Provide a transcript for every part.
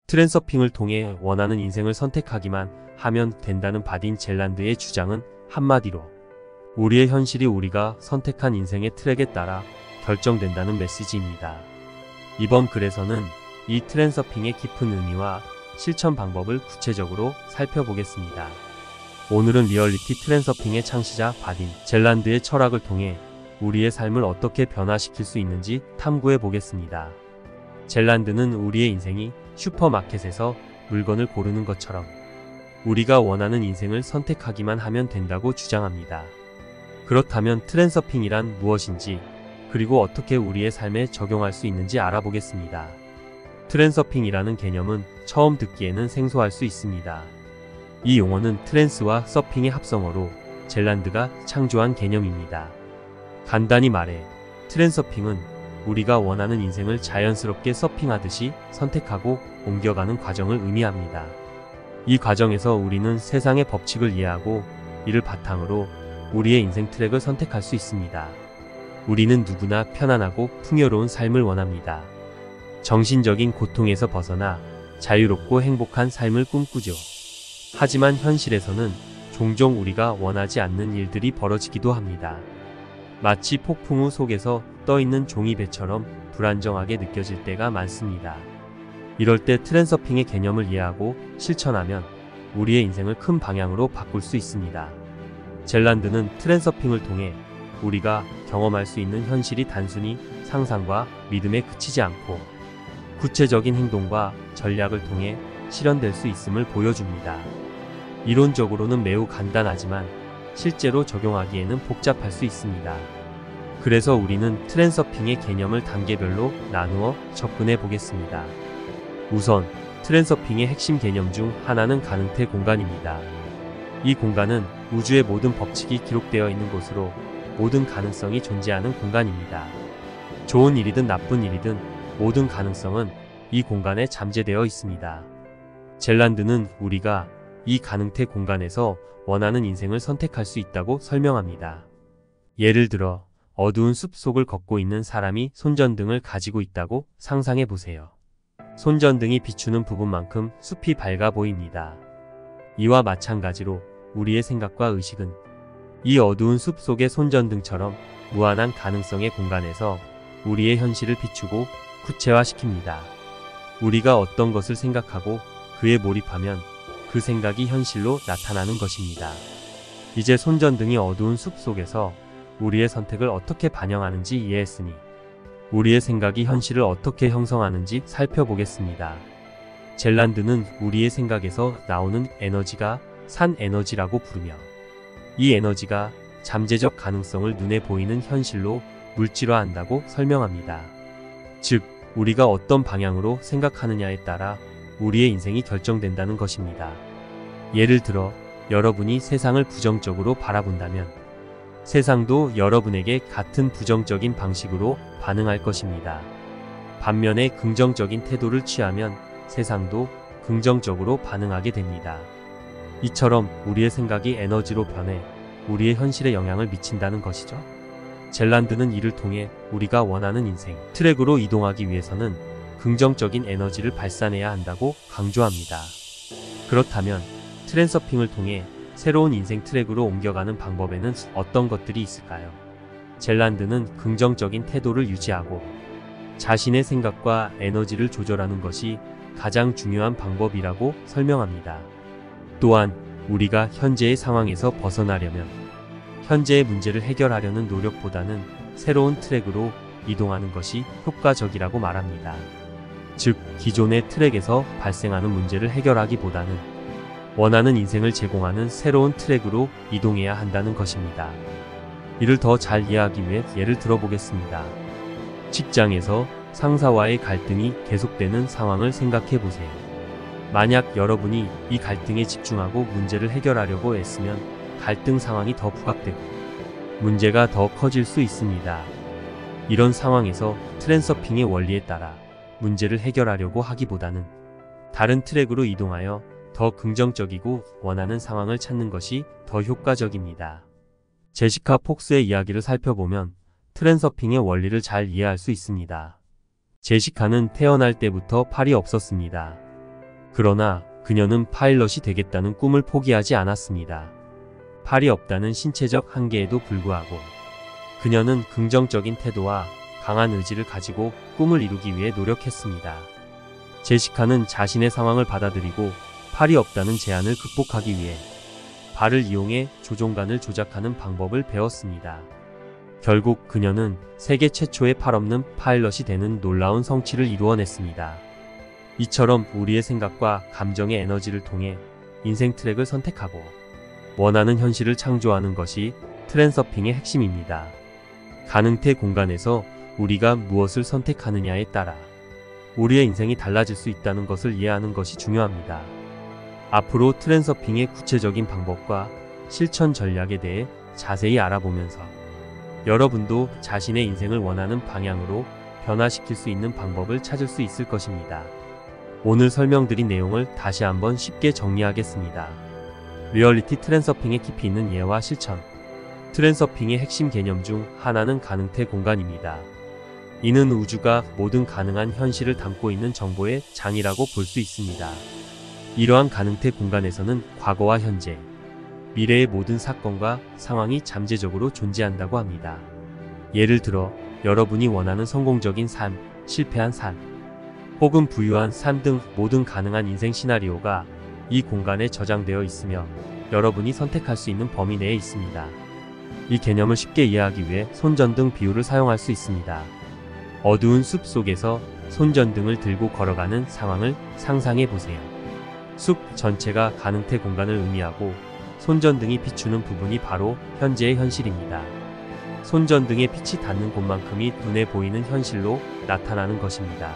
트랜서핑을 통해 원하는 인생을 선택하기만 하면 된다는 바딘 젤란드의 주장은 한마디로 우리의 현실이 우리가 선택한 인생의 트랙에 따라 결정된다는 메시지입니다. 이번 글에서는 이 트랜서핑의 깊은 의미와 실천 방법을 구체적으로 살펴보겠습니다. 오늘은 리얼리티 트랜서핑의 창시자 바딘 젤란드의 철학을 통해 우리의 삶을 어떻게 변화시킬 수 있는지 탐구해 보겠습니다. 젤란드는 우리의 인생이 슈퍼마켓에서 물건을 고르는 것처럼 우리가 원하는 인생을 선택하기만 하면 된다고 주장합니다. 그렇다면 트랜서핑이란 무엇인지, 그리고 어떻게 우리의 삶에 적용할 수 있는지 알아보겠습니다. 트랜서핑이라는 개념은 처음 듣기에는 생소할 수 있습니다. 이 용어는 트랜스와 서핑의 합성어로 젤란드가 창조한 개념입니다. 간단히 말해 트랜서핑은 우리가 원하는 인생을 자연스럽게 서핑하듯이 선택하고 옮겨가는 과정을 의미합니다. 이 과정에서 우리는 세상의 법칙을 이해하고 이를 바탕으로 우리의 인생 트랙을 선택할 수 있습니다. 우리는 누구나 편안하고 풍요로운 삶을 원합니다. 정신적인 고통에서 벗어나 자유롭고 행복한 삶을 꿈꾸죠. 하지만 현실에서는 종종 우리가 원하지 않는 일들이 벌어지기도 합니다. 마치 폭풍우 속에서 떠있는 종이배처럼 불안정하게 느껴질 때가 많습니다. 이럴 때 트랜서핑의 개념을 이해하고 실천하면 우리의 인생을 큰 방향으로 바꿀 수 있습니다. 젤란드는 트랜서핑을 통해 우리가 경험할 수 있는 현실이 단순히 상상과 믿음에 그치지 않고 구체적인 행동과 전략을 통해 실현될 수 있음을 보여줍니다. 이론적으로는 매우 간단하지만 실제로 적용하기에는 복잡할 수 있습니다. 그래서 우리는 트랜서핑의 개념을 단계별로 나누어 접근해 보겠습니다. 우선 트랜서핑의 핵심 개념 중 하나는 가능태 공간입니다. 이 공간은 우주의 모든 법칙이 기록되어 있는 곳으로 모든 가능성이 존재하는 공간입니다. 좋은 일이든 나쁜 일이든 모든 가능성은 이 공간에 잠재되어 있습니다. 젤란드는 우리가 이 가능태 공간에서 원하는 인생을 선택할 수 있다고 설명합니다. 예를 들어 어두운 숲 속을 걷고 있는 사람이 손전등을 가지고 있다고 상상해 보세요. 손전등이 비추는 부분만큼 숲이 밝아 보입니다. 이와 마찬가지로 우리의 생각과 의식은 이 어두운 숲 속의 손전등처럼 무한한 가능성의 공간에서 우리의 현실을 비추고 구체화시킵니다. 우리가 어떤 것을 생각하고 그에 몰입하면 그 생각이 현실로 나타나는 것입니다. 이제 손전등이 어두운 숲 속에서 우리의 선택을 어떻게 반영하는지 이해했으니 우리의 생각이 현실을 어떻게 형성하는지 살펴보겠습니다. 젤란드는 우리의 생각에서 나오는 에너지가 산 에너지라고 부르며 이 에너지가 잠재적 가능성을 눈에 보이는 현실로 물질화한다고 설명합니다. 즉, 우리가 어떤 방향으로 생각하느냐에 따라 우리의 인생이 결정된다는 것입니다. 예를 들어 여러분이 세상을 부정적으로 바라본다면 세상도 여러분에게 같은 부정적인 방식으로 반응할 것입니다. 반면에 긍정적인 태도를 취하면 세상도 긍정적으로 반응하게 됩니다. 이처럼 우리의 생각이 에너지로 변해 우리의 현실에 영향을 미친다는 것이죠. 젤란드는 이를 통해 우리가 원하는 인생 트랙으로 이동하기 위해서는 긍정적인 에너지를 발산해야 한다고 강조합니다. 그렇다면 트랜서핑을 통해 새로운 인생 트랙으로 옮겨가는 방법에는 어떤 것들이 있을까요? 젤란드는 긍정적인 태도를 유지하고 자신의 생각과 에너지를 조절하는 것이 가장 중요한 방법이라고 설명합니다. 또한 우리가 현재의 상황에서 벗어나려면 현재의 문제를 해결하려는 노력보다는 새로운 트랙으로 이동하는 것이 효과적이라고 말합니다. 즉, 기존의 트랙에서 발생하는 문제를 해결하기보다는 원하는 인생을 제공하는 새로운 트랙으로 이동해야 한다는 것입니다. 이를 더 잘 이해하기 위해 예를 들어보겠습니다. 직장에서 상사와의 갈등이 계속되는 상황을 생각해 보세요. 만약 여러분이 이 갈등에 집중하고 문제를 해결하려고 애쓰면 갈등 상황이 더 부각되고 문제가 더 커질 수 있습니다. 이런 상황에서 트랜서핑의 원리에 따라 문제를 해결하려고 하기보다는 다른 트랙으로 이동하여 더 긍정적이고 원하는 상황을 찾는 것이 더 효과적입니다. 제시카 폭스의 이야기를 살펴보면 트랜서핑의 원리를 잘 이해할 수 있습니다. 제시카는 태어날 때부터 팔이 없었습니다. 그러나 그녀는 파일럿이 되겠다는 꿈을 포기하지 않았습니다. 팔이 없다는 신체적 한계에도 불구하고 그녀는 긍정적인 태도와 강한 의지를 가지고 꿈을 이루기 위해 노력했습니다. 제시카는 자신의 상황을 받아들이고 팔이 없다는 제한을 극복하기 위해 발을 이용해 조종관을 조작하는 방법을 배웠습니다. 결국 그녀는 세계 최초의 팔 없는 파일럿이 되는 놀라운 성취를 이루어냈습니다. 이처럼 우리의 생각과 감정의 에너지를 통해 인생 트랙을 선택하고 원하는 현실을 창조하는 것이 트랜서핑의 핵심입니다. 가능태 공간에서 우리가 무엇을 선택하느냐에 따라 우리의 인생이 달라질 수 있다는 것을 이해하는 것이 중요합니다. 앞으로 트랜서핑의 구체적인 방법과 실천 전략에 대해 자세히 알아보면서 여러분도 자신의 인생을 원하는 방향으로 변화시킬 수 있는 방법을 찾을 수 있을 것입니다. 오늘 설명드린 내용을 다시 한번 쉽게 정리하겠습니다. 리얼리티 트랜서핑의 깊이 있는 이해와 실천. 트랜서핑의 핵심 개념 중 하나는 가능태 공간입니다. 이는 우주가 모든 가능한 현실을 담고 있는 정보의 장이라고 볼 수 있습니다. 이러한 가능태 공간에서는 과거와 현재, 미래의 모든 사건과 상황이 잠재적으로 존재한다고 합니다. 예를 들어 여러분이 원하는 성공적인 삶, 실패한 삶, 혹은 부유한 삶 등 모든 가능한 인생 시나리오가 이 공간에 저장되어 있으며 여러분이 선택할 수 있는 범위 내에 있습니다. 이 개념을 쉽게 이해하기 위해 손전등 비유를 사용할 수 있습니다. 어두운 숲 속에서 손전등을 들고 걸어가는 상황을 상상해 보세요. 숲 전체가 가능태 공간을 의미하고 손전등이 비추는 부분이 바로 현재의 현실입니다. 손전등의 빛이 닿는 곳만큼이 눈에 보이는 현실로 나타나는 것입니다.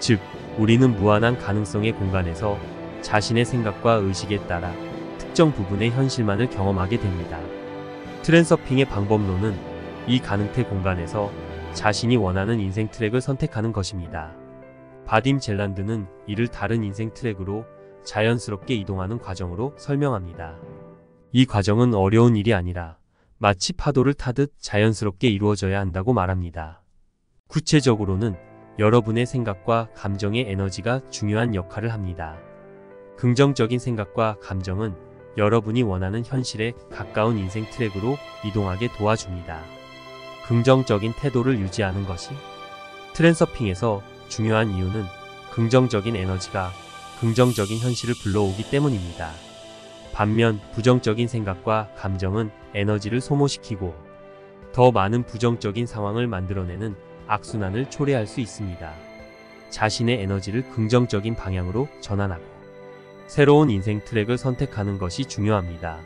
즉, 우리는 무한한 가능성의 공간에서 자신의 생각과 의식에 따라 특정 부분의 현실만을 경험하게 됩니다. 트랜서핑의 방법론은 이 가능태 공간에서 자신이 원하는 인생 트랙을 선택하는 것입니다. 바딤 젤란드는 이를 다른 인생 트랙으로 자연스럽게 이동하는 과정으로 설명합니다. 이 과정은 어려운 일이 아니라 마치 파도를 타듯 자연스럽게 이루어져야 한다고 말합니다. 구체적으로는 여러분의 생각과 감정의 에너지가 중요한 역할을 합니다. 긍정적인 생각과 감정은 여러분이 원하는 현실에 가까운 인생 트랙으로 이동하게 도와줍니다. 긍정적인 태도를 유지하는 것이 트랜서핑에서 중요한 이유는 긍정적인 에너지가 긍정적인 현실을 불러오기 때문입니다. 반면 부정적인 생각과 감정은 에너지를 소모시키고 더 많은 부정적인 상황을 만들어내는 악순환을 초래할 수 있습니다. 자신의 에너지를 긍정적인 방향으로 전환하고 새로운 인생 트랙을 선택하는 것이 중요합니다.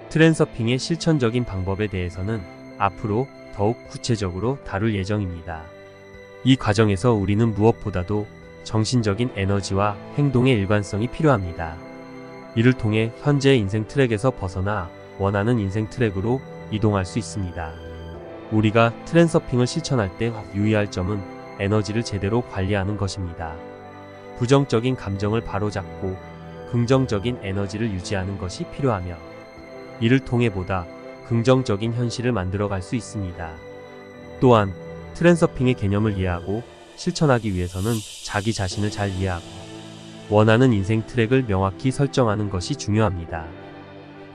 트랜서핑의 실천적인 방법에 대해서는 앞으로 더욱 구체적으로 다룰 예정입니다. 이 과정에서 우리는 무엇보다도 정신적인 에너지와 행동의 일관성이 필요합니다. 이를 통해 현재의 인생 트랙에서 벗어나 원하는 인생 트랙으로 이동할 수 있습니다. 우리가 트랜서핑을 실천할 때 유의할 점은 에너지를 제대로 관리하는 것입니다. 부정적인 감정을 바로잡고 긍정적인 에너지를 유지하는 것이 필요하며 이를 통해 보다 긍정적인 현실을 만들어갈 수 있습니다. 또한 트랜서핑의 개념을 이해하고 실천하기 위해서는 자기 자신을 잘 이해하고 원하는 인생 트랙을 명확히 설정하는 것이 중요합니다.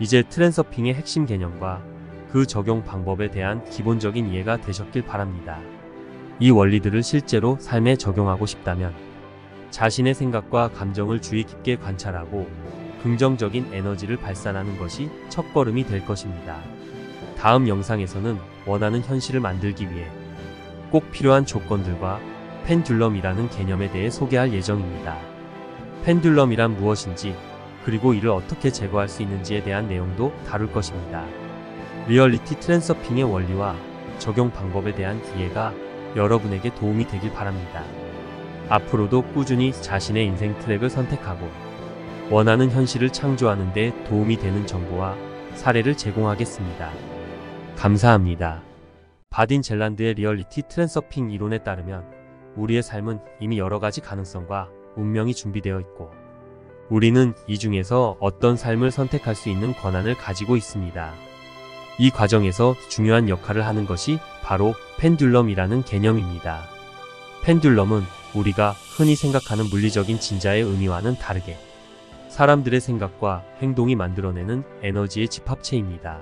이제 트랜서핑의 핵심 개념과 그 적용 방법에 대한 기본적인 이해가 되셨길 바랍니다. 이 원리들을 실제로 삶에 적용하고 싶다면 자신의 생각과 감정을 주의 깊게 관찰하고 긍정적인 에너지를 발산하는 것이 첫걸음이 될 것입니다. 다음 영상에서는 원하는 현실을 만들기 위해 꼭 필요한 조건들과 펜듈럼이라는 개념에 대해 소개할 예정입니다. 펜듈럼이란 무엇인지 그리고 이를 어떻게 제거할 수 있는지에 대한 내용도 다룰 것입니다. 리얼리티 트랜서핑의 원리와 적용 방법에 대한 이해가 여러분에게 도움이 되길 바랍니다. 앞으로도 꾸준히 자신의 인생 트랙을 선택하고 원하는 현실을 창조하는 데 도움이 되는 정보와 사례를 제공하겠습니다. 감사합니다. 바딘 젤란드의 리얼리티 트랜서핑 이론에 따르면 우리의 삶은 이미 여러 가지 가능성과 운명이 준비되어 있고 우리는 이 중에서 어떤 삶을 선택할 수 있는 권한을 가지고 있습니다. 이 과정에서 중요한 역할을 하는 것이 바로 펜듈럼이라는 개념입니다. 펜듈럼은 우리가 흔히 생각하는 물리적인 진자의 의미와는 다르게 사람들의 생각과 행동이 만들어내는 에너지의 집합체입니다.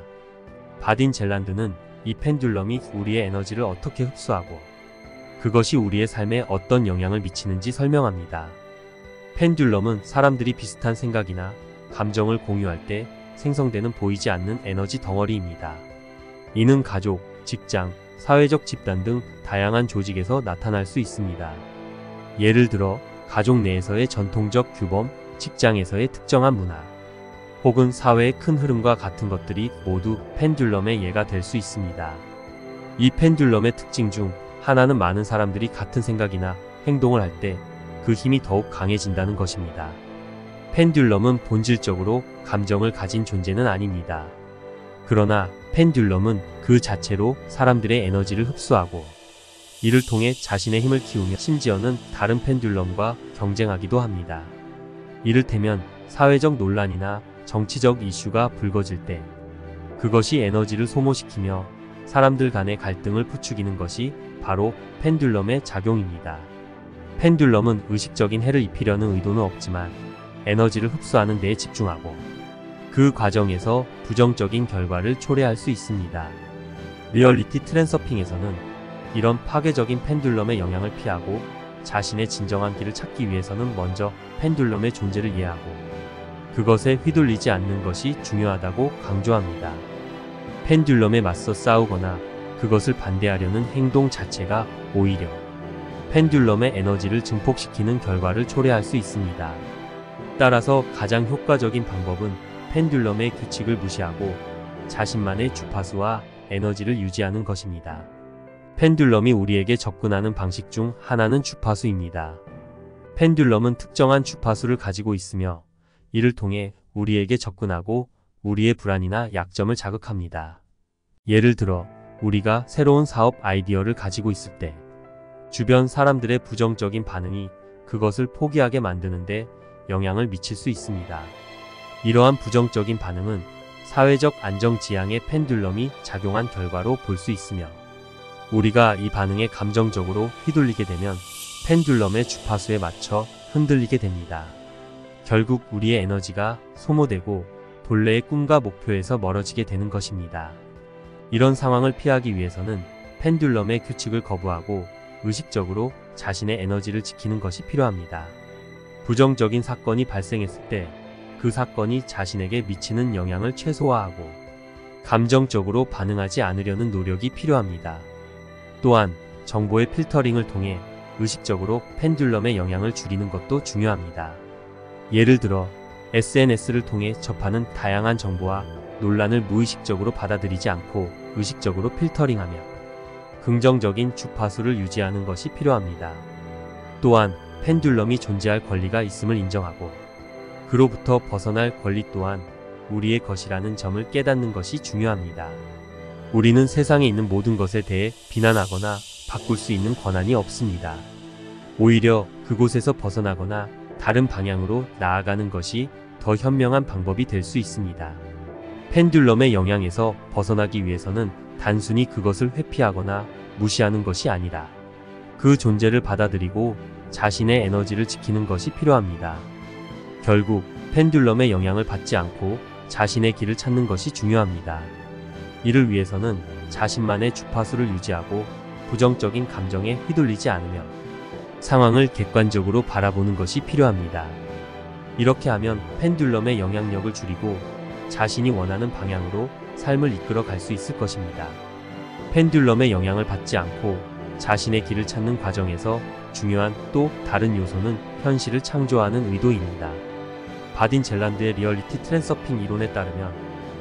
바딘 젤란드는 이 펜듈럼이 우리의 에너지를 어떻게 흡수하고 그것이 우리의 삶에 어떤 영향을 미치는지 설명합니다. 펜듈럼은 사람들이 비슷한 생각이나 감정을 공유할 때 생성되는 보이지 않는 에너지 덩어리입니다. 이는 가족, 직장, 사회적 집단 등 다양한 조직에서 나타날 수 있습니다. 예를 들어 가족 내에서의 전통적 규범, 직장에서의 특정한 문화, 혹은 사회의 큰 흐름과 같은 것들이 모두 펜듈럼의 예가 될 수 있습니다. 이 펜듈럼의 특징 중 하나는 많은 사람들이 같은 생각이나 행동을 할 때 그 힘이 더욱 강해진다는 것입니다. 펜듈럼은 본질적으로 감정을 가진 존재는 아닙니다. 그러나 펜듈럼은 그 자체로 사람들의 에너지를 흡수하고 이를 통해 자신의 힘을 키우며 심지어는 다른 펜듈럼과 경쟁하기도 합니다. 이를테면 사회적 논란이나 정치적 이슈가 불거질 때 그것이 에너지를 소모시키며 사람들 간의 갈등을 부추기는 것이 바로 펜듈럼의 작용입니다. 펜듈럼은 의식적인 해를 입히려는 의도는 없지만 에너지를 흡수하는 데에 집중하고 그 과정에서 부정적인 결과를 초래할 수 있습니다. 리얼리티 트랜서핑에서는 이런 파괴적인 펜듈럼의 영향을 피하고 자신의 진정한 길을 찾기 위해서는 먼저 펜듈럼의 존재를 이해하고 그것에 휘둘리지 않는 것이 중요하다고 강조합니다. 펜듈럼에 맞서 싸우거나 그것을 반대하려는 행동 자체가 오히려 펜듈럼의 에너지를 증폭시키는 결과를 초래할 수 있습니다. 따라서 가장 효과적인 방법은 펜듈럼의 규칙을 무시하고 자신만의 주파수와 에너지를 유지하는 것입니다. 펜듈럼이 우리에게 접근하는 방식 중 하나는 주파수입니다. 펜듈럼은 특정한 주파수를 가지고 있으며 이를 통해 우리에게 접근하고 우리의 불안이나 약점을 자극합니다. 예를 들어 우리가 새로운 사업 아이디어를 가지고 있을 때 주변 사람들의 부정적인 반응이 그것을 포기하게 만드는데 영향을 미칠 수 있습니다. 이러한 부정적인 반응은 사회적 안정지향의 펜듈럼이 작용한 결과로 볼 수 있으며 우리가 이 반응에 감정적으로 휘둘리게 되면 펜듈럼의 주파수에 맞춰 흔들리게 됩니다. 결국 우리의 에너지가 소모되고 본래의 꿈과 목표에서 멀어지게 되는 것입니다. 이런 상황을 피하기 위해서는 펜듈럼의 규칙을 거부하고 의식적으로 자신의 에너지를 지키는 것이 필요합니다. 부정적인 사건이 발생했을 때 그 사건이 자신에게 미치는 영향을 최소화하고 감정적으로 반응하지 않으려는 노력이 필요합니다. 또한 정보의 필터링을 통해 의식적으로 펜듈럼의 영향을 줄이는 것도 중요합니다. 예를 들어 SNS를 통해 접하는 다양한 정보와 논란을 무의식적으로 받아들이지 않고 의식적으로 필터링하며 긍정적인 주파수를 유지하는 것이 필요합니다. 또한 펜듈럼이 존재할 권리가 있음을 인정하고 그로부터 벗어날 권리 또한 우리의 것이라는 점을 깨닫는 것이 중요합니다. 우리는 세상에 있는 모든 것에 대해 비난하거나 바꿀 수 있는 권한이 없습니다. 오히려 그곳에서 벗어나거나 다른 방향으로 나아가는 것이 더 현명한 방법이 될 수 있습니다. 펜듈럼의 영향에서 벗어나기 위해서는 단순히 그것을 회피하거나 무시하는 것이 아니라 그 존재를 받아들이고 자신의 에너지를 지키는 것이 필요합니다. 결국 펜듈럼의 영향을 받지 않고 자신의 길을 찾는 것이 중요합니다. 이를 위해서는 자신만의 주파수를 유지하고 부정적인 감정에 휘둘리지 않으며 상황을 객관적으로 바라보는 것이 필요합니다. 이렇게 하면 펜듈럼의 영향력을 줄이고 자신이 원하는 방향으로 삶을 이끌어 갈 수 있을 것입니다. 펜듈럼의 영향을 받지 않고 자신의 길을 찾는 과정에서 중요한 또 다른 요소는 현실을 창조하는 의도입니다. 바딘 젤란드의 리얼리티 트랜서핑 이론에 따르면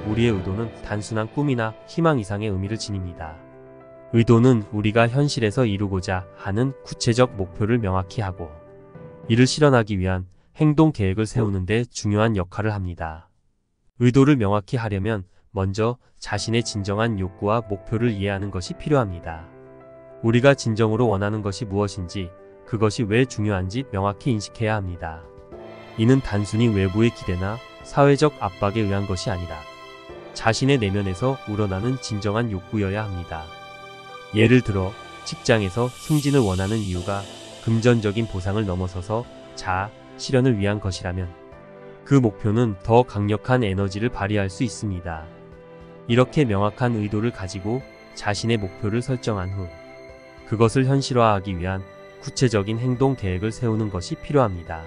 우리의 의도는 단순한 꿈이나 희망 이상의 의미를 지닙니다. 의도는 우리가 현실에서 이루고자 하는 구체적 목표를 명확히 하고 이를 실현하기 위한 행동 계획을 세우는 데 중요한 역할을 합니다. 의도를 명확히 하려면 먼저 자신의 진정한 욕구와 목표를 이해하는 것이 필요합니다. 우리가 진정으로 원하는 것이 무엇인지, 그것이 왜 중요한지 명확히 인식해야 합니다. 이는 단순히 외부의 기대나 사회적 압박에 의한 것이 아니라 자신의 내면에서 우러나는 진정한 욕구여야 합니다. 예를 들어 직장에서 승진을 원하는 이유가 금전적인 보상을 넘어서서 자아 실현을 위한 것이라면 그 목표는 더 강력한 에너지를 발휘할 수 있습니다. 이렇게 명확한 의도를 가지고 자신의 목표를 설정한 후 그것을 현실화하기 위한 구체적인 행동 계획을 세우는 것이 필요합니다.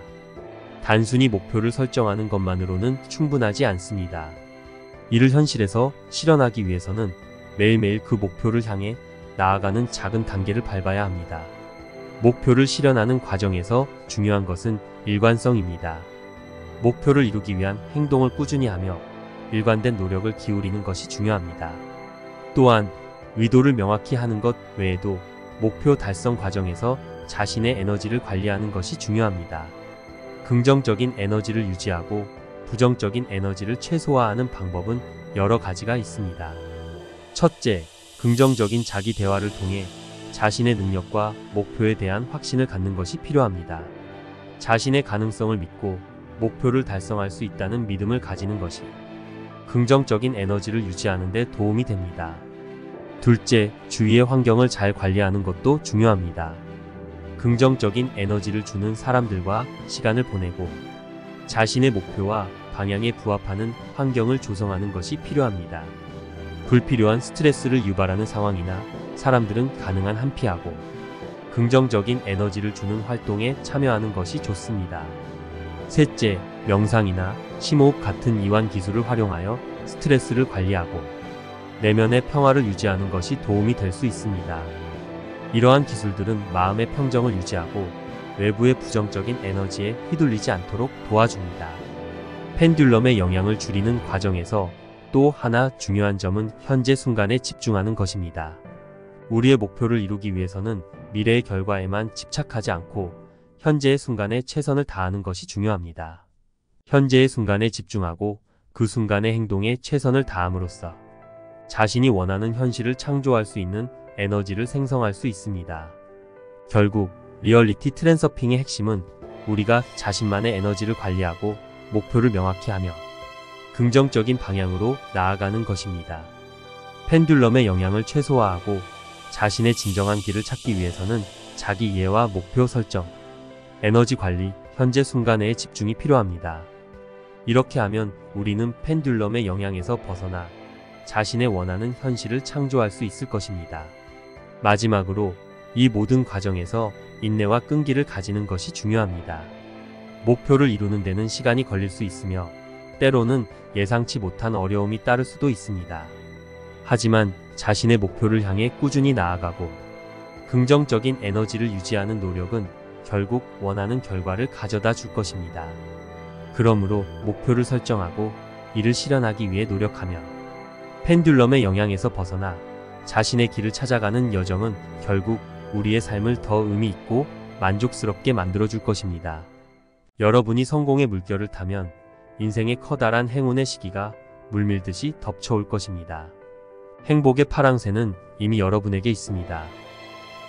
단순히 목표를 설정하는 것만으로는 충분하지 않습니다. 이를 현실에서 실현하기 위해서는 매일매일 그 목표를 향해 나아가는 작은 단계를 밟아야 합니다. 목표를 실현하는 과정에서 중요한 것은 일관성입니다. 목표를 이루기 위한 행동을 꾸준히 하며 일관된 노력을 기울이는 것이 중요합니다. 또한 의도를 명확히 하는 것 외에도 목표 달성 과정에서 자신의 에너지를 관리하는 것이 중요합니다. 긍정적인 에너지를 유지하고 부정적인 에너지를 최소화하는 방법은 여러 가지가 있습니다. 첫째, 긍정적인 자기 대화를 통해 자신의 능력과 목표에 대한 확신을 갖는 것이 필요합니다. 자신의 가능성을 믿고 목표를 달성할 수 있다는 믿음을 가지는 것이 긍정적인 에너지를 유지하는 데 도움이 됩니다. 둘째, 주위의 환경을 잘 관리하는 것도 중요합니다. 긍정적인 에너지를 주는 사람들과 시간을 보내고 자신의 목표와 방향에 부합하는 환경을 조성하는 것이 필요합니다. 불필요한 스트레스를 유발하는 상황이나 사람들은 가능한 한 피하고 긍정적인 에너지를 주는 활동에 참여하는 것이 좋습니다. 셋째, 명상이나 심호흡 같은 이완 기술을 활용하여 스트레스를 관리하고 내면의 평화를 유지하는 것이 도움이 될 수 있습니다. 이러한 기술들은 마음의 평정을 유지하고 외부의 부정적인 에너지에 휘둘리지 않도록 도와줍니다. 펜듈럼의 영향을 줄이는 과정에서 또 하나 중요한 점은 현재 순간에 집중하는 것입니다. 우리의 목표를 이루기 위해서는 미래의 결과에만 집착하지 않고 현재의 순간에 최선을 다하는 것이 중요합니다. 현재의 순간에 집중하고 그 순간의 행동에 최선을 다함으로써 자신이 원하는 현실을 창조할 수 있는 에너지를 생성할 수 있습니다. 결국 리얼리티 트랜서핑의 핵심은 우리가 자신만의 에너지를 관리하고 목표를 명확히 하며 긍정적인 방향으로 나아가는 것입니다. 펜듈럼의 영향을 최소화하고 자신의 진정한 길을 찾기 위해서는 자기 이해와 목표 설정, 에너지 관리, 현재 순간에 집중이 필요합니다. 이렇게 하면 우리는 펜듈럼의 영향에서 벗어나 자신의 원하는 현실을 창조할 수 있을 것입니다. 마지막으로 이 모든 과정에서 인내와 끈기를 가지는 것이 중요합니다. 목표를 이루는 데는 시간이 걸릴 수 있으며 때로는 예상치 못한 어려움이 따를 수도 있습니다. 하지만 자신의 목표를 향해 꾸준히 나아가고 긍정적인 에너지를 유지하는 노력은 결국 원하는 결과를 가져다 줄 것입니다. 그러므로 목표를 설정하고 이를 실현하기 위해 노력하며 펜듈럼의 영향에서 벗어나 자신의 길을 찾아가는 여정은 결국 우리의 삶을 더 의미 있고 만족스럽게 만들어줄 것입니다. 여러분이 성공의 물결을 타면 인생의 커다란 행운의 시기가 물밀듯이 덮쳐올 것입니다. 행복의 파랑새는 이미 여러분에게 있습니다.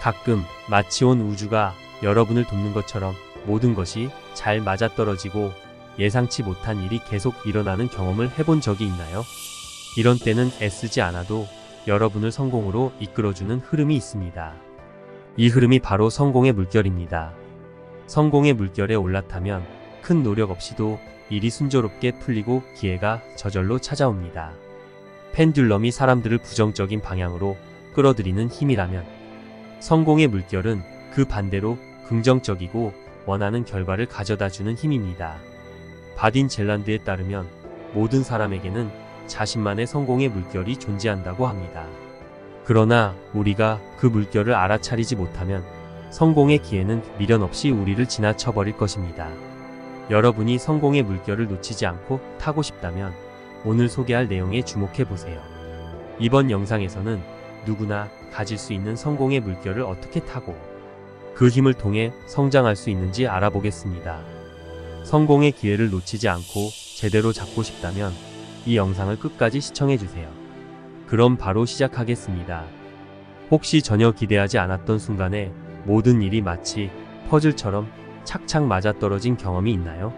가끔 마치 온 우주가 여러분을 돕는 것처럼 모든 것이 잘 맞아떨어지고 예상치 못한 일이 계속 일어나는 경험을 해본 적이 있나요? 이런 때는 애쓰지 않아도 여러분을 성공으로 이끌어주는 흐름이 있습니다. 이 흐름이 바로 성공의 물결입니다. 성공의 물결에 올라타면 큰 노력 없이도 일이 순조롭게 풀리고 기회가 저절로 찾아옵니다. 펜듈럼이 사람들을 부정적인 방향으로 끌어들이는 힘이라면 성공의 물결은 그 반대로 긍정적이고 원하는 결과를 가져다주는 힘입니다. 바딘 젤란드에 따르면 모든 사람에게는 자신만의 성공의 물결이 존재한다고 합니다. 그러나 우리가 그 물결을 알아차리지 못하면 성공의 기회는 미련 없이 우리를 지나쳐버릴 것입니다. 여러분이 성공의 물결을 놓치지 않고 타고 싶다면 오늘 소개할 내용에 주목해보세요. 이번 영상에서는 누구나 가질 수 있는 성공의 물결을 어떻게 타고 그 힘을 통해 성장할 수 있는지 알아보겠습니다. 성공의 기회를 놓치지 않고 제대로 잡고 싶다면 이 영상을 끝까지 시청해주세요. 그럼 바로 시작하겠습니다. 혹시 전혀 기대하지 않았던 순간에 모든 일이 마치 퍼즐처럼 착착 맞아떨어진 경험이 있나요?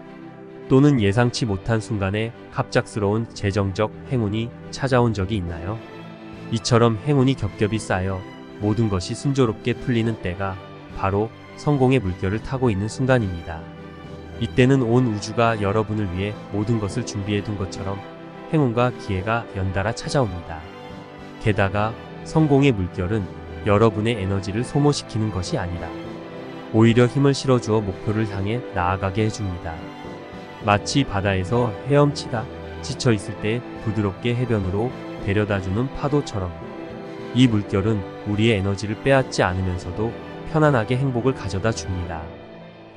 또는 예상치 못한 순간에 갑작스러운 재정적 행운이 찾아온 적이 있나요? 이처럼 행운이 겹겹이 쌓여 모든 것이 순조롭게 풀리는 때가 바로 성공의 물결을 타고 있는 순간입니다. 이때는 온 우주가 여러분을 위해 모든 것을 준비해둔 것처럼 행운과 기회가 연달아 찾아옵니다. 게다가 성공의 물결은 여러분의 에너지를 소모시키는 것이 아니라 오히려 힘을 실어주어 목표를 향해 나아가게 해줍니다. 마치 바다에서 헤엄치다 지쳐있을 때 부드럽게 해변으로 데려다주는 파도처럼 이 물결은 우리의 에너지를 빼앗지 않으면서도 편안하게 행복을 가져다 줍니다.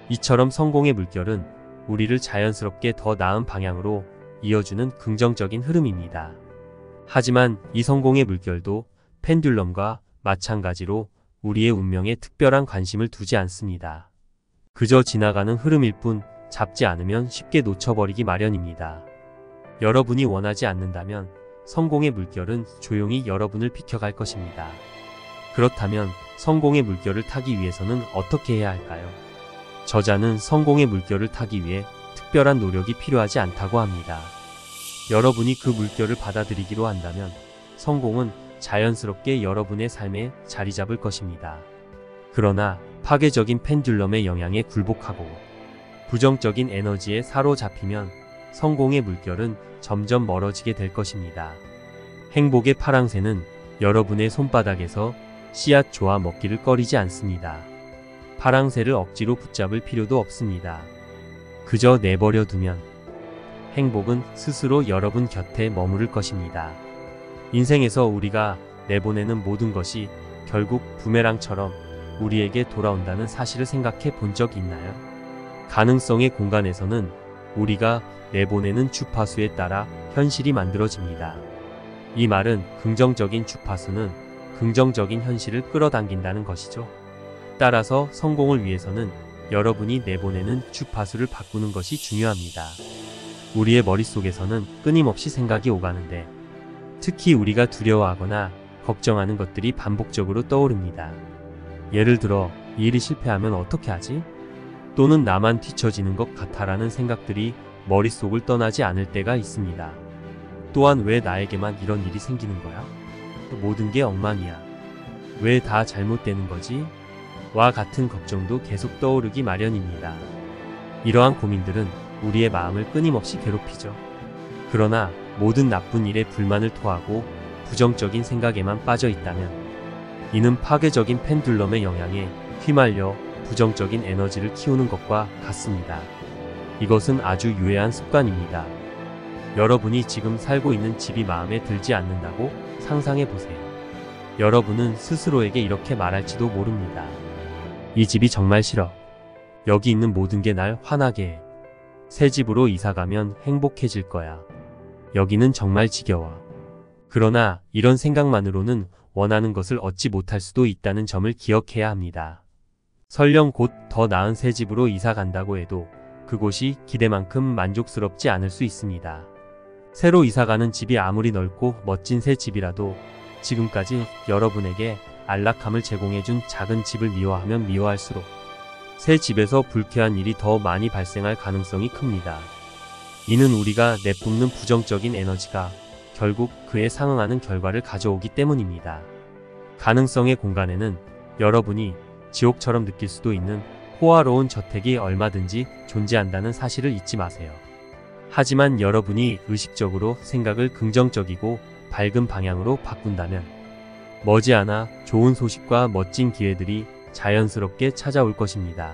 이처럼 성공의 물결은 우리를 자연스럽게 더 나은 방향으로 이어주는 긍정적인 흐름입니다. 하지만 이 성공의 물결도 펜듈럼과 마찬가지로 우리의 운명에 특별한 관심을 두지 않습니다. 그저 지나가는 흐름일 뿐 잡지 않으면 쉽게 놓쳐버리기 마련입니다. 여러분이 원하지 않는다면 성공의 물결은 조용히 여러분을 비켜갈 것입니다. 그렇다면 성공의 물결을 타기 위해서는 어떻게 해야 할까요? 저자는 성공의 물결을 타기 위해 특별한 노력이 필요하지 않다고 합니다. 여러분이 그 물결을 받아들이기로 한다면 성공은 자연스럽게 여러분의 삶에 자리 잡을 것입니다. 그러나 파괴적인 펜듈럼의 영향에 굴복하고 부정적인 에너지에 사로잡히면 성공의 물결은 점점 멀어지게 될 것입니다. 행복의 파랑새는 여러분의 손바닥에서 씨앗 조아 먹기를 꺼리지 않습니다. 파랑새를 억지로 붙잡을 필요도 없습니다. 그저 내버려 두면 행복은 스스로 여러분 곁에 머무를 것입니다. 인생에서 우리가 내보내는 모든 것이 결국 부메랑처럼 우리에게 돌아온다는 사실을 생각해 본 적 있나요? 가능성의 공간에서는 우리가 내보내는 주파수에 따라 현실이 만들어집니다. 이 말은 긍정적인 주파수는 긍정적인 현실을 끌어당긴다는 것이죠. 따라서 성공을 위해서는 여러분이 내보내는 주파수를 바꾸는 것이 중요합니다. 우리의 머릿속에서는 끊임없이 생각이 오가는데 특히 우리가 두려워하거나 걱정하는 것들이 반복적으로 떠오릅니다. 예를 들어 이 일이 실패하면 어떻게 하지? 또는 나만 뒤처지는 것 같아라는 생각들이 머릿속을 떠나지 않을 때가 있습니다. 또한 왜 나에게만 이런 일이 생기는 거야? 모든 게 엉망이야. 왜 다 잘못되는 거지? 와 같은 걱정도 계속 떠오르기 마련입니다. 이러한 고민들은 우리의 마음을 끊임없이 괴롭히죠. 그러나 모든 나쁜 일에 불만을 토하고 부정적인 생각에만 빠져 있다면 이는 파괴적인 펜듈럼의 영향에 휘말려 부정적인 에너지를 키우는 것과 같습니다. 이것은 아주 유해한 습관입니다. 여러분이 지금 살고 있는 집이 마음에 들지 않는다고 상상해 보세요. 여러분은 스스로에게 이렇게 말할지도 모릅니다. 이 집이 정말 싫어. 여기 있는 모든 게 날 화나게 해. 새 집으로 이사가면 행복해질 거야. 여기는 정말 지겨워. 그러나 이런 생각만으로는 원하는 것을 얻지 못할 수도 있다는 점을 기억해야 합니다. 설령 곧 더 나은 새 집으로 이사 간다고 해도 그곳이 기대만큼 만족스럽지 않을 수 있습니다. 새로 이사가는 집이 아무리 넓고 멋진 새 집이라도 지금까지 여러분에게 안락함을 제공해준 작은 집을 미워하면 미워할수록 새 집에서 불쾌한 일이 더 많이 발생할 가능성이 큽니다. 이는 우리가 내뿜는 부정적인 에너지가 결국 그에 상응하는 결과를 가져오기 때문입니다. 가능성의 공간에는 여러분이 지옥처럼 느낄 수도 있는 호화로운 저택이 얼마든지 존재한다는 사실을 잊지 마세요. 하지만 여러분이 의식적으로 생각을 긍정적이고 밝은 방향으로 바꾼다면 머지않아 좋은 소식과 멋진 기회들이 자연스럽게 찾아올 것입니다.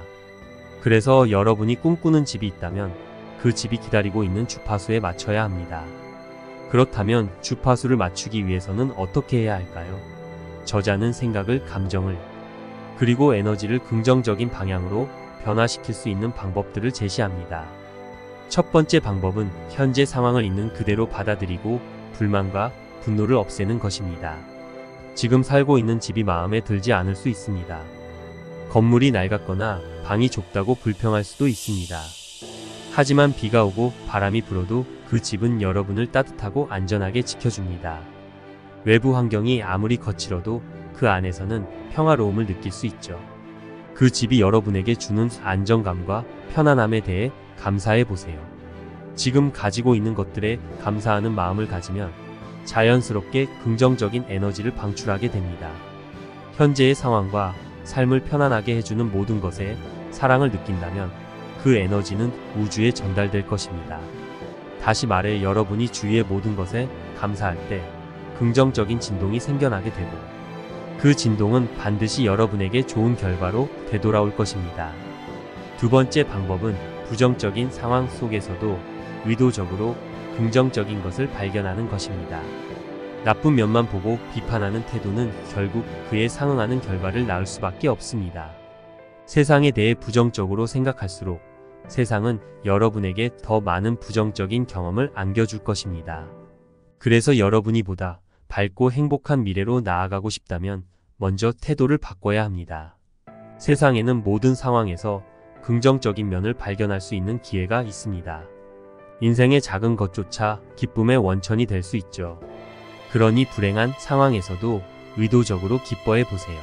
그래서 여러분이 꿈꾸는 집이 있다면 그 집이 기다리고 있는 주파수에 맞춰야 합니다. 그렇다면 주파수를 맞추기 위해서는 어떻게 해야 할까요? 저자는 생각을, 감정을, 그리고 에너지를 긍정적인 방향으로 변화시킬 수 있는 방법들을 제시합니다. 첫 번째 방법은 현재 상황을 있는 그대로 받아들이고 불만과 분노를 없애는 것입니다. 지금 살고 있는 집이 마음에 들지 않을 수 있습니다. 건물이 낡았거나 방이 좁다고 불평할 수도 있습니다. 하지만 비가 오고 바람이 불어도 그 집은 여러분을 따뜻하고 안전하게 지켜줍니다. 외부 환경이 아무리 거칠어도 그 안에서는 평화로움을 느낄 수 있죠. 그 집이 여러분에게 주는 안정감과 편안함에 대해 감사해 보세요. 지금 가지고 있는 것들에 감사하는 마음을 가지면 자연스럽게 긍정적인 에너지를 방출하게 됩니다. 현재의 상황과 삶을 편안하게 해주는 모든 것에 사랑을 느낀다면 그 에너지는 우주에 전달될 것입니다. 다시 말해 여러분이 주위의 모든 것에 감사할 때 긍정적인 진동이 생겨나게 되고 그 진동은 반드시 여러분에게 좋은 결과로 되돌아올 것입니다. 두 번째 방법은 부정적인 상황 속에서도 의도적으로 긍정적인 것을 발견하는 것입니다. 나쁜 면만 보고 비판하는 태도는 결국 그에 상응하는 결과를 낳을 수밖에 없습니다. 세상에 대해 부정적으로 생각할수록 세상은 여러분에게 더 많은 부정적인 경험을 안겨줄 것입니다. 그래서 여러분이 보다 밝고 행복한 미래로 나아가고 싶다면 먼저 태도를 바꿔야 합니다. 세상에는 모든 상황에서 긍정적인 면을 발견할 수 있는 기회가 있습니다. 인생의 작은 것조차 기쁨의 원천이 될 수 있죠. 그러니 불행한 상황에서도 의도적으로 기뻐해 보세요.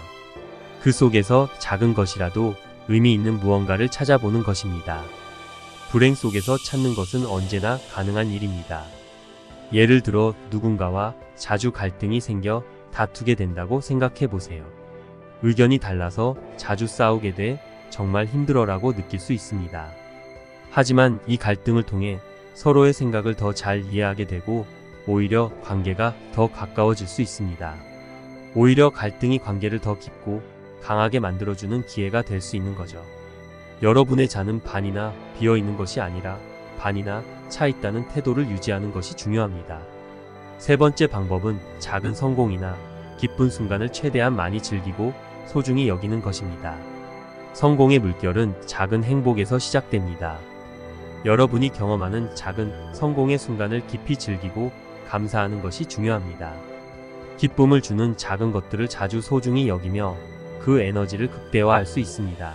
그 속에서 작은 것이라도 의미 있는 무언가를 찾아보는 것입니다. 불행 속에서 찾는 것은 언제나 가능한 일입니다. 예를 들어 누군가와 자주 갈등이 생겨 다투게 된다고 생각해 보세요. 의견이 달라서 자주 싸우게 돼 정말 힘들어라고 느낄 수 있습니다. 하지만 이 갈등을 통해 서로의 생각을 더 잘 이해하게 되고 오히려 관계가 더 가까워질 수 있습니다. 오히려 갈등이 관계를 더 깊고 강하게 만들어주는 기회가 될 수 있는 거죠. 여러분의 잔은 반이나 비어있는 것이 아니라 반이나 차 있다는 태도를 유지하는 것이 중요합니다. 세 번째 방법은 작은 성공이나 기쁜 순간을 최대한 많이 즐기고 소중히 여기는 것입니다. 성공의 물결은 작은 행복에서 시작됩니다. 여러분이 경험하는 작은 성공의 순간을 깊이 즐기고 감사하는 것이 중요합니다. 기쁨을 주는 작은 것들을 자주 소중히 여기며 그 에너지를 극대화할 수 있습니다.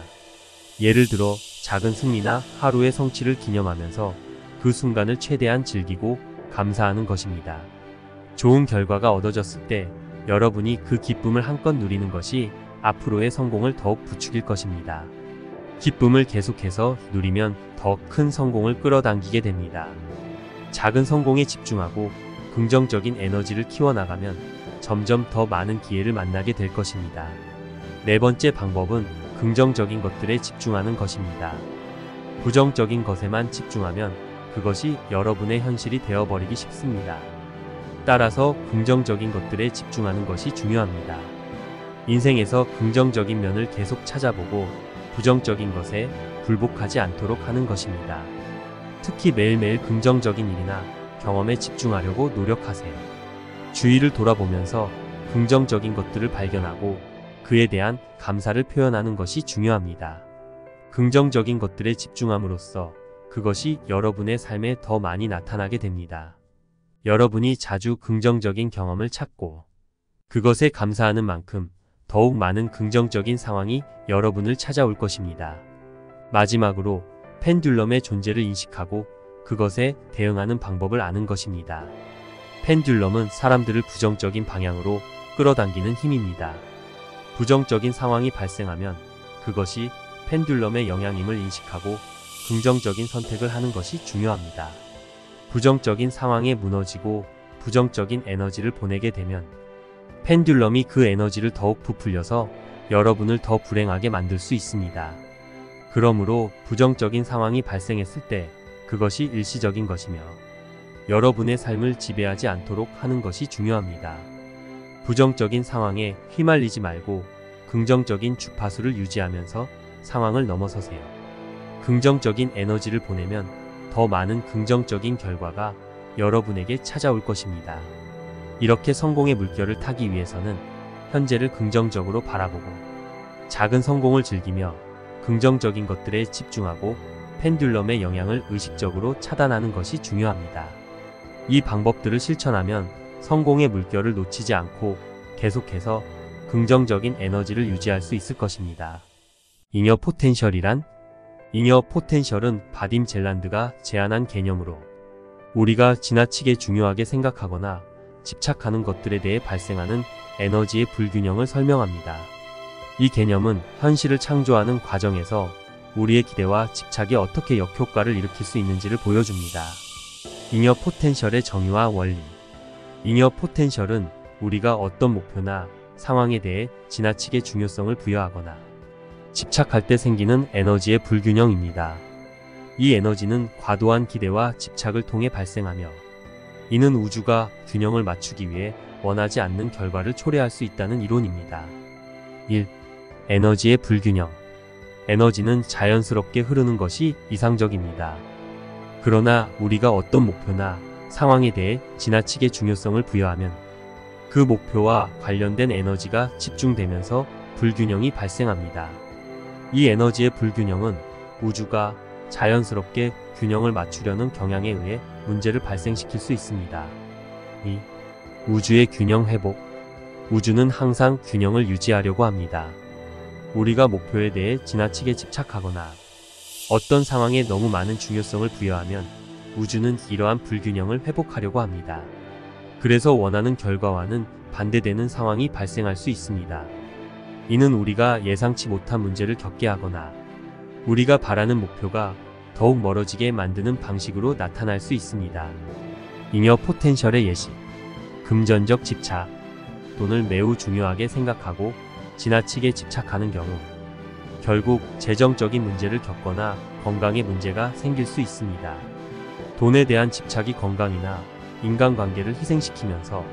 예를 들어 작은 승리나 하루의 성취를 기념하면서 그 순간을 최대한 즐기고 감사하는 것입니다. 좋은 결과가 얻어졌을 때 여러분이 그 기쁨을 한껏 누리는 것이 앞으로의 성공을 더욱 부추길 것입니다. 기쁨을 계속해서 누리면 더 큰 성공을 끌어당기게 됩니다. 작은 성공에 집중하고 긍정적인 에너지를 키워나가면 점점 더 많은 기회를 만나게 될 것입니다. 네 번째 방법은 긍정적인 것들에 집중하는 것입니다. 부정적인 것에만 집중하면 그것이 여러분의 현실이 되어버리기 쉽습니다. 따라서 긍정적인 것들에 집중하는 것이 중요합니다. 인생에서 긍정적인 면을 계속 찾아보고 부정적인 것에 굴복하지 않도록 하는 것입니다. 특히 매일매일 긍정적인 일이나 경험에 집중하려고 노력하세요. 주위를 돌아보면서 긍정적인 것들을 발견하고 그에 대한 감사를 표현하는 것이 중요합니다. 긍정적인 것들에 집중함으로써 그것이 여러분의 삶에 더 많이 나타나게 됩니다. 여러분이 자주 긍정적인 경험을 찾고 그것에 감사하는 만큼 더욱 많은 긍정적인 상황이 여러분을 찾아올 것입니다. 마지막으로 펜듈럼의 존재를 인식하고 그것에 대응하는 방법을 아는 것입니다. 펜듈럼은 사람들을 부정적인 방향으로 끌어당기는 힘입니다. 부정적인 상황이 발생하면 그것이 펜듈럼의 영향임을 인식하고 긍정적인 선택을 하는 것이 중요합니다. 부정적인 상황에 무너지고 부정적인 에너지를 보내게 되면 펜듈럼이 그 에너지를 더욱 부풀려서 여러분을 더 불행하게 만들 수 있습니다. 그러므로 부정적인 상황이 발생했을 때 그것이 일시적인 것이며 여러분의 삶을 지배하지 않도록 하는 것이 중요합니다. 부정적인 상황에 휘말리지 말고 긍정적인 주파수를 유지하면서 상황을 넘어서세요. 긍정적인 에너지를 보내면 더 많은 긍정적인 결과가 여러분에게 찾아올 것입니다. 이렇게 성공의 물결을 타기 위해서는 현재를 긍정적으로 바라보고 작은 성공을 즐기며 긍정적인 것들에 집중하고 펜듈럼의 영향을 의식적으로 차단하는 것이 중요합니다. 이 방법들을 실천하면 성공의 물결을 놓치지 않고 계속해서 긍정적인 에너지를 유지할 수 있을 것입니다. 잉여 포텐셜이란? 잉여 포텐셜은 바딤 젤란드가 제안한 개념으로 우리가 지나치게 중요하게 생각하거나 집착하는 것들에 대해 발생하는 에너지의 불균형을 설명합니다. 이 개념은 현실을 창조하는 과정에서 우리의 기대와 집착이 어떻게 역효과를 일으킬 수 있는지를 보여줍니다. 잉여 포텐셜의 정의와 원리. 잉여 포텐셜은 우리가 어떤 목표나 상황에 대해 지나치게 중요성을 부여하거나 집착할 때 생기는 에너지의 불균형입니다. 이 에너지는 과도한 기대와 집착을 통해 발생하며 이는 우주가 균형을 맞추기 위해 원하지 않는 결과를 초래할 수 있다는 이론입니다. 1. 에너지의 불균형. 에너지는 자연스럽게 흐르는 것이 이상적입니다. 그러나 우리가 어떤 목표나 상황에 대해 지나치게 중요성을 부여하면 그 목표와 관련된 에너지가 집중되면서 불균형이 발생합니다. 이 에너지의 불균형은 우주가 자연스럽게 균형을 맞추려는 경향에 의해 문제를 발생시킬 수 있습니다. 2. 우주의 균형 회복. 우주는 항상 균형을 유지하려고 합니다. 우리가 목표에 대해 지나치게 집착하거나 어떤 상황에 너무 많은 중요성을 부여하면 우주는 이러한 불균형을 회복하려고 합니다. 그래서 원하는 결과와는 반대되는 상황이 발생할 수 있습니다. 이는 우리가 예상치 못한 문제를 겪게 하거나 우리가 바라는 목표가 더욱 멀어지게 만드는 방식으로 나타날 수 있습니다. 잉여 포텐셜의 예시. 금전적 집착. 돈을 매우 중요하게 생각하고 지나치게 집착하는 경우 결국 재정적인 문제를 겪거나 건강에 문제가 생길 수 있습니다. 돈에 대한 집착이 건강이나 인간관계를 희생시키면서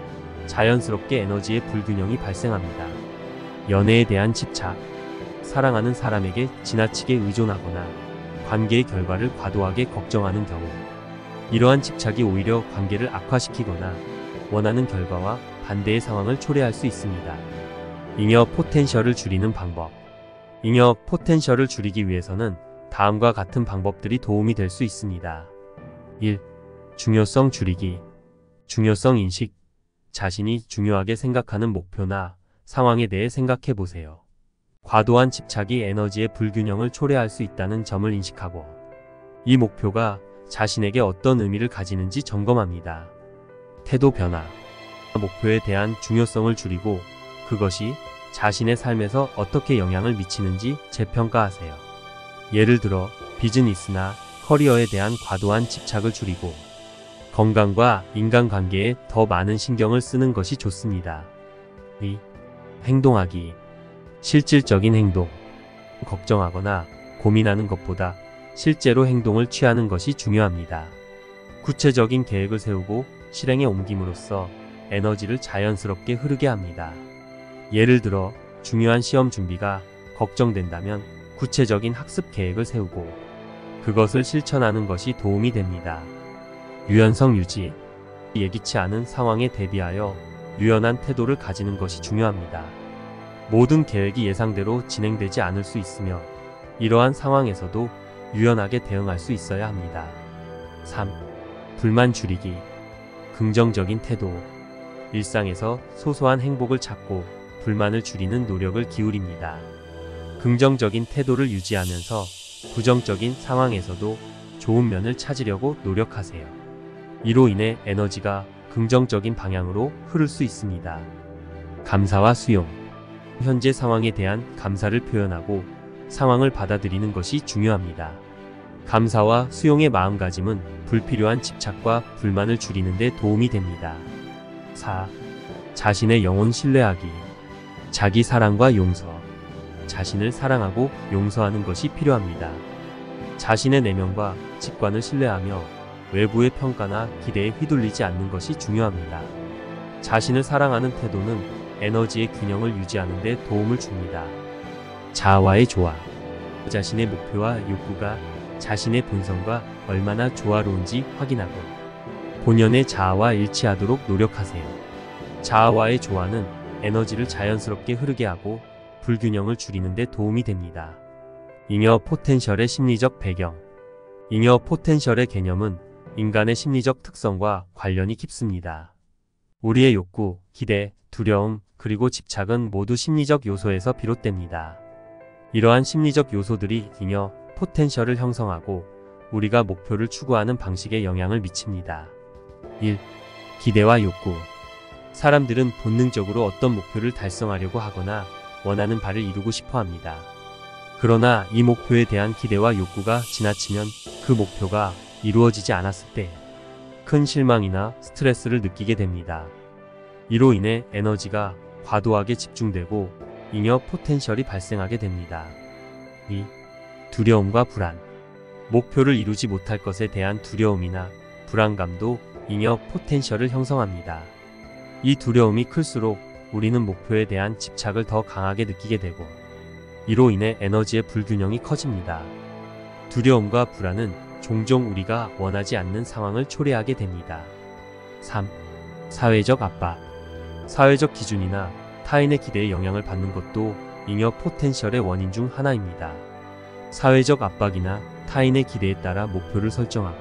자연스럽게 에너지의 불균형이 발생합니다. 연애에 대한 집착. 사랑하는 사람에게 지나치게 의존하거나 관계의 결과를 과도하게 걱정하는 경우 이러한 집착이 오히려 관계를 악화시키거나 원하는 결과와 반대의 상황을 초래할 수 있습니다. 잉여 포텐셜을 줄이는 방법. 잉여 포텐셜을 줄이기 위해서는 다음과 같은 방법들이 도움이 될 수 있습니다. 1. 중요성 줄이기. 중요성 인식. 자신이 중요하게 생각하는 목표나 상황에 대해 생각해 보세요. 과도한 집착이 에너지의 불균형을 초래할 수 있다는 점을 인식하고 이 목표가 자신에게 어떤 의미를 가지는지 점검합니다. 태도 변화. 목표에 대한 중요성을 줄이고 그것이 자신의 삶에서 어떻게 영향을 미치는지 재평가하세요. 예를 들어 비즈니스나 커리어에 대한 과도한 집착을 줄이고 건강과 인간관계에 더 많은 신경을 쓰는 것이 좋습니다. 2. 행동하기. 실질적인 행동. 걱정하거나 고민하는 것보다 실제로 행동을 취하는 것이 중요합니다. 구체적인 계획을 세우고 실행에 옮김으로써 에너지를 자연스럽게 흐르게 합니다. 예를 들어 중요한 시험 준비가 걱정된다면 구체적인 학습 계획을 세우고 그것을 실천하는 것이 도움이 됩니다. 유연성 유지. 예기치 않은 상황에 대비하여 유연한 태도를 가지는 것이 중요합니다. 모든 계획이 예상대로 진행되지 않을 수 있으며 이러한 상황에서도 유연하게 대응할 수 있어야 합니다. 3. 불만 줄이기. 긍정적인 태도. 일상에서 소소한 행복을 찾고 불만을 줄이는 노력을 기울입니다. 긍정적인 태도를 유지하면서 부정적인 상황에서도 좋은 면을 찾으려고 노력하세요. 이로 인해 에너지가 긍정적인 방향으로 흐를 수 있습니다. 감사와 수용. 현재 상황에 대한 감사를 표현하고 상황을 받아들이는 것이 중요합니다. 감사와 수용의 마음가짐은 불필요한 집착과 불만을 줄이는 데 도움이 됩니다. 4. 자신의 영혼 신뢰하기. 자기 사랑과 용서. 자신을 사랑하고 용서하는 것이 필요합니다. 자신의 내면과 직관을 신뢰하며 외부의 평가나 기대에 휘둘리지 않는 것이 중요합니다. 자신을 사랑하는 태도는 에너지의 균형을 유지하는 데 도움을 줍니다. 자아와의 조화. 자신의 목표와 욕구가 자신의 본성과 얼마나 조화로운지 확인하고 본연의 자아와 일치하도록 노력하세요. 자아와의 조화는 에너지를 자연스럽게 흐르게 하고 불균형을 줄이는 데 도움이 됩니다. 잉여 포텐셜의 심리적 배경. 잉여 포텐셜의 개념은 인간의 심리적 특성과 관련이 깊습니다. 우리의 욕구, 기대, 두려움, 그리고 집착은 모두 심리적 요소에서 비롯됩니다. 이러한 심리적 요소들이 잉여 포텐셜을 형성하고 우리가 목표를 추구하는 방식에 영향을 미칩니다. 1. 기대와 욕구. 사람들은 본능적으로 어떤 목표를 달성하려고 하거나 원하는 바를 이루고 싶어 합니다. 그러나 이 목표에 대한 기대와 욕구가 지나치면 그 목표가 이루어지지 않았을 때 큰 실망이나 스트레스를 느끼게 됩니다. 이로 인해 에너지가 과도하게 집중되고 잉여 포텐셜이 발생하게 됩니다. 2. 두려움과 불안. 목표를 이루지 못할 것에 대한 두려움이나 불안감도 잉여 포텐셜을 형성합니다. 이 두려움이 클수록 우리는 목표에 대한 집착을 더 강하게 느끼게 되고 이로 인해 에너지의 불균형이 커집니다. 두려움과 불안은 종종 우리가 원하지 않는 상황을 초래하게 됩니다. 3. 사회적 압박. 사회적 기준이나 타인의 기대에 영향을 받는 것도 잉여 포텐셜의 원인 중 하나입니다. 사회적 압박이나 타인의 기대에 따라 목표를 설정하고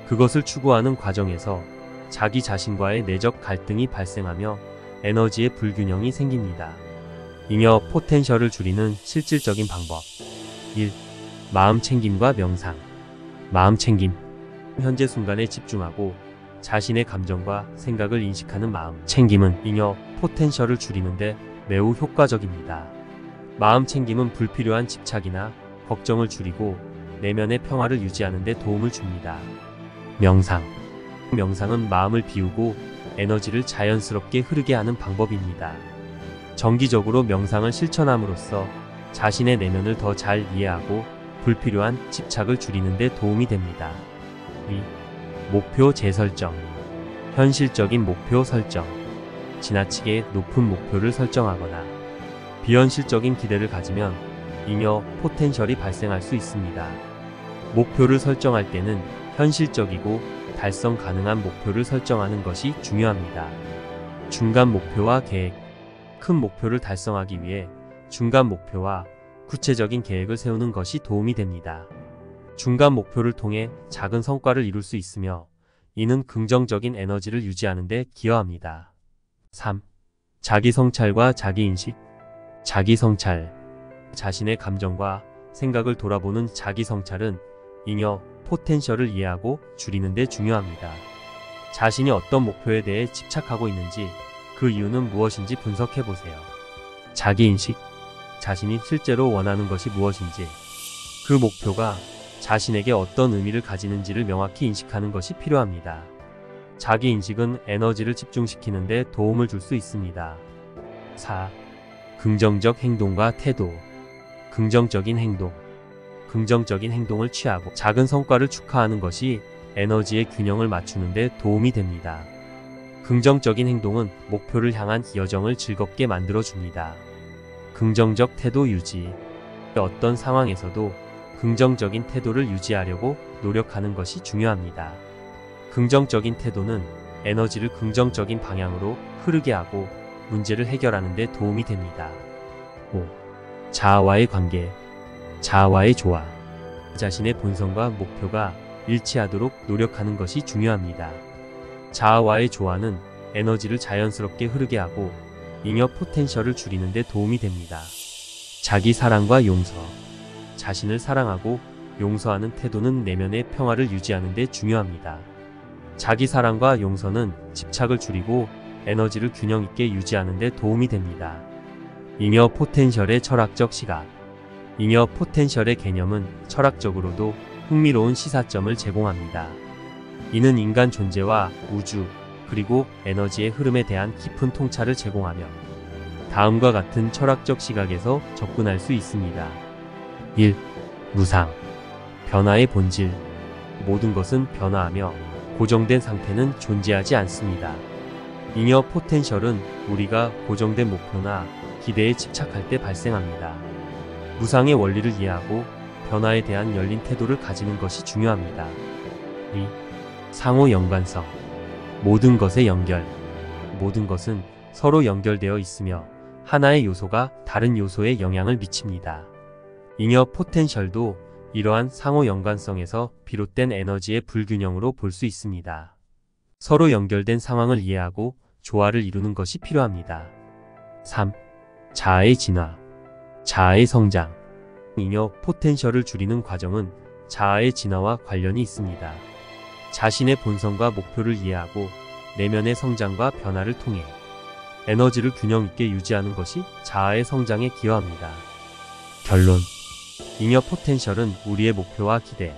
그것을 추구하는 과정에서 자기 자신과의 내적 갈등이 발생하며 에너지의 불균형이 생깁니다. 잉여 포텐셜을 줄이는 실질적인 방법. 1. 마음 챙김과 명상. 마음 챙김. 현재 순간에 집중하고 자신의 감정과 생각을 인식하는 마음 챙김은 잉여 포텐셜을 줄이는데 매우 효과적입니다. 마음 챙김은 불필요한 집착이나 걱정을 줄이고 내면의 평화를 유지하는 데 도움을 줍니다. 명상. 명상은 마음을 비우고 에너지를 자연스럽게 흐르게 하는 방법입니다. 정기적으로 명상을 실천함으로써 자신의 내면을 더 잘 이해하고 불필요한 집착을 줄이는 데 도움이 됩니다. 2. 목표 재설정. 현실적인 목표 설정. 지나치게 높은 목표를 설정하거나 비현실적인 기대를 가지면 잉여 포텐셜이 발생할 수 있습니다. 목표를 설정할 때는 현실적이고 달성 가능한 목표를 설정하는 것이 중요합니다. 중간 목표와 계획. 큰 목표를 달성하기 위해 중간 목표와 구체적인 계획을 세우는 것이 도움이 됩니다. 중간 목표를 통해 작은 성과를 이룰 수 있으며 이는 긍정적인 에너지를 유지하는 데 기여합니다. 3. 자기 성찰과 자기인식. 자기 성찰. 자신의 감정과 생각을 돌아보는 자기 성찰은 잉여 포텐셜을 이해하고 줄이는 데 중요합니다. 자신이 어떤 목표에 대해 집착하고 있는지 그 이유는 무엇인지 분석해 보세요. 자기인식. 자신이 실제로 원하는 것이 무엇인지 그 목표가 자신에게 어떤 의미를 가지는지를 명확히 인식하는 것이 필요합니다. 자기인식은 에너지를 집중시키는 데 도움을 줄 수 있습니다. 4. 긍정적 행동과 태도. 긍정적인 행동. 긍정적인 행동을 취하고 작은 성과를 축하하는 것이 에너지의 균형을 맞추는 데 도움이 됩니다. 긍정적인 행동은 목표를 향한 여정을 즐겁게 만들어줍니다. 긍정적 태도 유지. 어떤 상황에서도 긍정적인 태도를 유지하려고 노력하는 것이 중요합니다. 긍정적인 태도는 에너지를 긍정적인 방향으로 흐르게 하고 문제를 해결하는 데 도움이 됩니다. 5. 자아와의 관계. 자아와의 조화. 자신의 본성과 목표가 일치하도록 노력하는 것이 중요합니다. 자아와의 조화는 에너지를 자연스럽게 흐르게 하고 잉여 포텐셜을 줄이는 데 도움이 됩니다. 자기 사랑과 용서. 자신을 사랑하고 용서하는 태도는 내면의 평화를 유지하는 데 중요합니다. 자기 사랑과 용서는 집착을 줄이고 에너지를 균형 있게 유지하는 데 도움이 됩니다. 잉여 포텐셜의 철학적 시각. 잉여 포텐셜의 개념은 철학적으로도 흥미로운 시사점을 제공합니다. 이는 인간 존재와 우주, 그리고 에너지의 흐름에 대한 깊은 통찰을 제공하며 다음과 같은 철학적 시각에서 접근할 수 있습니다. 1. 무상. 변화의 본질. 모든 것은 변화하며 고정된 상태는 존재하지 않습니다. 잉여 포텐셜은 우리가 고정된 목표나 기대에 집착할 때 발생합니다. 무상의 원리를 이해하고 변화에 대한 열린 태도를 가지는 것이 중요합니다. 2. 상호 연관성. 모든 것의 연결. 모든 것은 서로 연결되어 있으며 하나의 요소가 다른 요소에 영향을 미칩니다. 잉여 포텐셜도 이러한 상호 연관성에서 비롯된 에너지의 불균형으로 볼 수 있습니다. 서로 연결된 상황을 이해하고 조화를 이루는 것이 필요합니다. 3. 자아의 진화. 자아의 성장. 잉여 포텐셜을 줄이는 과정은 자아의 진화와 관련이 있습니다. 자신의 본성과 목표를 이해하고 내면의 성장과 변화를 통해 에너지를 균형 있게 유지하는 것이 자아의 성장에 기여합니다. 결론. 잉여 포텐셜은 우리의 목표와 기대,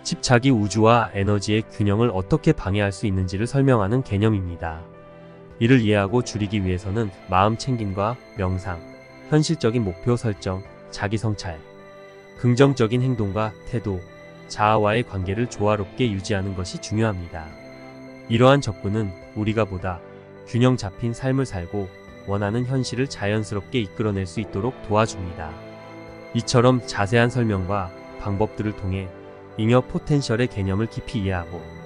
집착이 우주와 에너지의 균형을 어떻게 방해할 수 있는지를 설명하는 개념입니다. 이를 이해하고 줄이기 위해서는 마음 챙김과 명상, 현실적인 목표 설정, 자기 성찰, 긍정적인 행동과 태도, 자아와의 관계를 조화롭게 유지하는 것이 중요합니다. 이러한 접근은 우리가 보다 균형 잡힌 삶을 살고 원하는 현실을 자연스럽게 이끌어낼 수 있도록 도와줍니다. 이처럼 자세한 설명과 방법들을 통해 잉여 포텐셜의 개념을 깊이 이해하고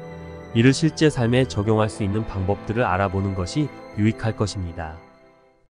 이를 실제 삶에 적용할 수 있는 방법들을 알아보는 것이 유익할 것입니다.